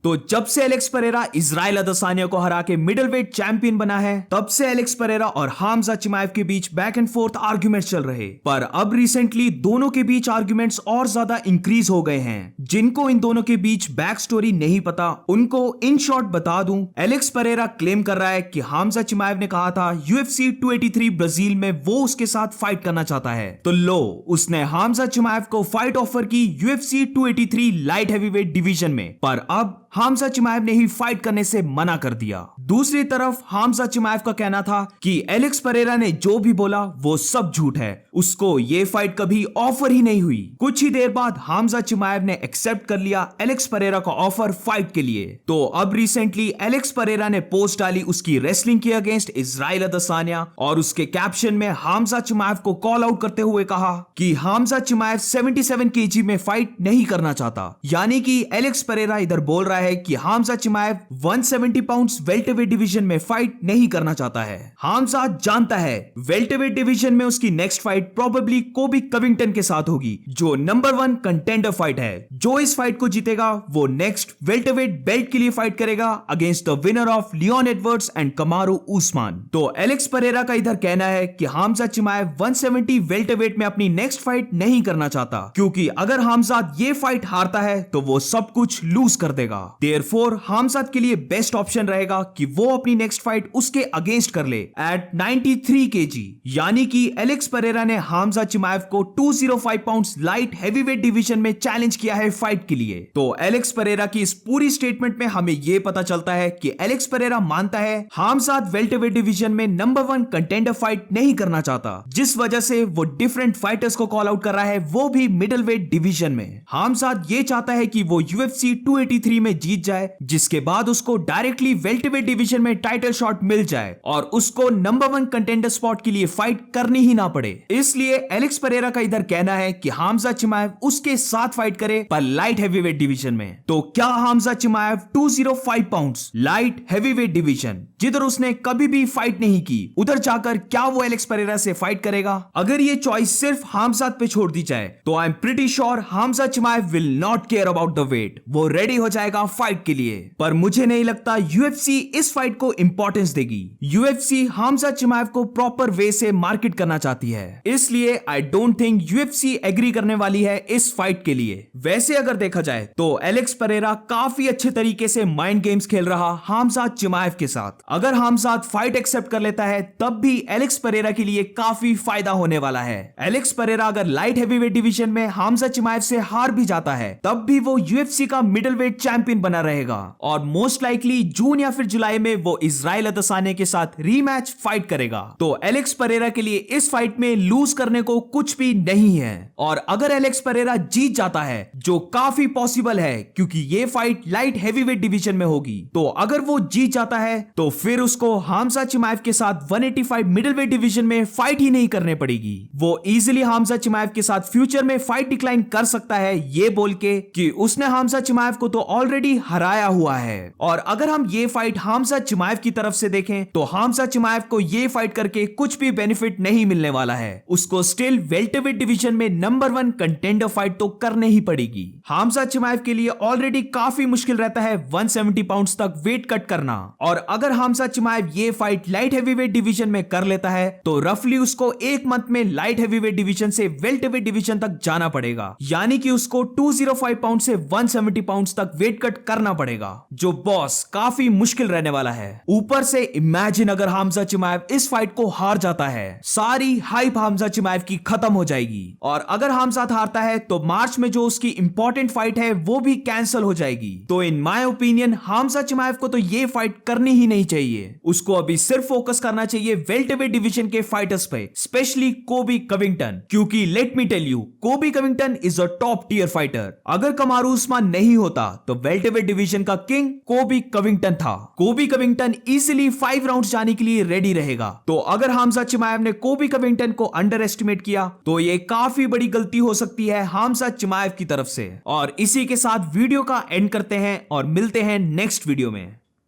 तो जब से एलेक्स परेरा इजराइल अदसानिया को हरा के मिडलवेट चैंपियन बना है, तब से एलेक्स परेरा और हामजा चिमाएव के बीच बैक एंड फोर्थ आर्ग्यूमेंट्स चल रहे। पर अब रिसेंटली दोनों के बीच आर्ग्यूमेंट्स और ज्यादा इंक्रीज हो गए हैं। जिनको इन दोनों के बीच बैक स्टोरी नहीं पता, उनको इन शॉर्ट बता दूं, एलेक्स परेरा क्लेम कर रहा है कि हामजा चिमाएव ने कहा था UFC 283 ब्राजील में वो उसके साथ फाइट करना चाहता है। तो लो, उसने हामजा चिमाएव को फाइट ऑफर की UFC 283 लाइट हैवीवेट डिवीजन में, पर अब हामजा चिमाएव ने ही फाइट करने से मना कर दिया। दूसरी तरफ हामजा चिमाएव का कहना था कि एलेक्स परेरा ने जो भी बोला वो सब झूठ है, उसको ये फाइट कभी ऑफर ही नहीं हुई। कुछ ही देर बाद हामजा चिमाएव ने एक्सेप्ट कर लिया एलेक्स परेरा का ऑफर फाइट के लिए। तो अब रिसेंटली एलेक्स परेरा ने पोस्ट डाली उसकी रेसलिंग के अगेंस्ट इजराइल अदसानिया, और उसके कैप्शन में हामजा चिमाएव को कॉल आउट करते हुए कहा कि हामजा चिमाएव 77 kg में फाइट नहीं करना चाहता। यानी कि एलेक्स परेरा इधर बोल रहा है कि हामजा चिमाएव 170 पाउंड्स वेल्टरवेट डिवीजन में फाइट नहीं करना चाहता है। हामजा जानता है वेल्टरवेट डिवीजन में उसकी नेक्स्ट फाइट प्रोबेबली कोबी कविंगटन के साथ होगी, जो नंबर 1 कंटेंडर फाइट है। जो इस फाइट को जीतेगा वो नेक्स्ट वेल्टरवेट बेल्ट के लिए फाइट करेगा against the winner of Leon Edwards and Kamaru Usman. तो एलेक्स परेरा का इधर कहना है कि हामजा चिमाएव 170 वेल्टरवेट में अपनी नेक्स्ट फाइट नहीं करना चाहता, क्योंकि अगर हामजा ये फाइट हारता है तो वो सब कुछ लूज कर देगा। देयरफॉर हामजाद के लिए बेस्ट ऑप्शन रहेगा कि वो अपनी नेक्स्ट फाइट उसके अगेंस्ट कर ले एट 93 kg। यानी कि एलेक्स परेरा ने हामजा चिमाएव को 205 पाउंड्स लाइट हैवीवेट डिवीजन में चैलेंज किया है फाइट के लिए। तो एलेक्स परेरा की इस पूरी स्टेटमेंट में हमें यह पता चलता है कि एलेक्स परेरा मानता है हामजाद वेल्टरवेट डिवीजन में नंबर 1 कंटेंडर फाइट नहीं करना चाहता, जिस वजह से वो डिफरेंट फाइटर्स को कॉल आउट कर रहा है, वो भी मिडलवेट डिवीजन में। हामजाद ये चाहता है कि वो UFC 283 में जीत जाए, जिसके बाद उसको डायरेक्टली वेल्टरवेट डिवीजन में टाइटल शॉट मिल जाए और उसको नंबर 1 कंटेंडर स्पॉट के लिए फाइट करनी ही ना पड़े। इसलिए एलेक्स परेरा का इधर कहना है कि हामजा चिमाएव उसके साथ फाइट करे, पर लाइट हैवीवेट डिवीजन में। तो क्या Khamzat Chimaev 205 pounds light heavyweight division, जिधर उसने कभी भी फाइट नहीं की, उधर जाकर क्या वो एलेक्स परेरा से फाइट करेगा? अगर ये चॉइस सिर्फ हामजाद पे छोड़ दी जाए तो I am pretty sure Khamzat Chimaev will not care about the weight, वो रेडी हो जाएगा फाइट के लिए। पर मुझे नहीं लगता UFC इस फाइट को इंपॉर्टेंस देगी। UFC हामजा चिमाएव को प्रॉपर वे से मार्केट करना चाहती है, इसलिए I don't think UFC agree करने वाली है इस फाइट के लिए। वैसे अगर देखा जाए तो एलेक्स परेरा काफी अच्छे तरीके से माइंड गेम्स खेल रहा हामजा चिमाएव के साथ। अगर हामजा फाइट एक्सेप्ट कर लेता है तब भी एलेक्स परेरा के लिए काफी फायदा होने वाला है। एलेक्स परेरा अगर लाइट हैवीवेट डिवीजन में हामजा चिमाएव से हार भी जाता है तब भी वो UFC का मिडलवेट चैंपियन बना रहेगा, और मोस्ट लाइकली जून या फिर जुलाई में वो इजराइल अदसानिया के साथ रीमैच फाइट करेगा। तो एलेक्स परेरा के लिए इस फाइट में लूज करने को कुछ भी नहीं है। और अगर एलेक्स परेरा जीत जाता है, जो काफी पॉसिबल है क्योंकि ये फाइट लाइट हैवीवेट डिवीजन में होगी, तो अगर वो जीत जाता है तो फिर उसको हामजा चिमाएव के साथ 185 मिडलवेट डिवीजन में फाइट ही नहीं करने पड़ेगी। वो इजीली हामजा चिमाएव के साथ फ्यूचर में फाइट डिक्लाइन कर सकता है, ये बोल के कि उसने हामजा चिमाएव को तो ऑलरेडी हराया हुआ है। और अगर हम ये फाइट हामजा चिमाएव की तरफ से देखें तो हामजा चिमाएव को ये फाइट करके कुछ भी बेनिफिट नहीं मिलने वाला है। उसको स्टिल वेल्टरवेट डिवीजन में नंबर 1 कंटेंडर फाइट तो करने ही पड़ेगी। हामजा चिमाएव के लिए ऑलरेडी काफी मुश्किल रहता है 170 पाउंड्स तक वेट कट करना, और अगर हामजा चिमाएव ये फाइट लाइट हैवीवेट डिवीजन में कर लेता है तो रफली उसको 1 मंथ में लाइट हैवीवेट डिवीजन से वेल्टरवेट डिवीजन तक जाना पड़ेगा। यानी कि उसको 205 पाउंड से 170 पाउंड्स तक वेट कट करना पड़ेगा, जो बॉस काफी मुश्किल रहने वाला है। ऊपर से इमेजिन अगर हामजा चिमाएव इस फाइट को हार जाता है, सारी हाइप हामजा चिमाएव की खत्म हो जाएगी। और अगर हामजा हारता है तो मार्च में जो उसकी इंपॉर्टेंट फाइट है वो भी कैंसिल हो जाएगी। तो इन माय ओपिनियन हामजा चिमाएव को तो ये फाइट करनी ही नहीं चाहिए। उसको अभी सिर्फ फोकस करना चाहिए वेल्टरवेट डिवीजन के फाइटर्स पे, स्पेशली कोबी कविंगटन, क्योंकि let me tell you, Colby Covington is a top tier fighter. अगर कमारू उस्मान नहीं होता तो वेल्टरवेट डिवीजन का किंग कोबी कविंगटन था। कोबी कविंगटन इजीली 5 राउंड्स जाने के लिए रेडी रहेगा। तो अगर हामजा चिमाएव ने कोबी कविंगटन को अंडर एस्टिमेट किया तो ये काफी बड़ी गलती हो सकती है हामजा चिमाएव की तरफ से। और इसी के साथ वीडियो का एंड करते हैं और मिलते हैं नेक्स्ट वीडियो में।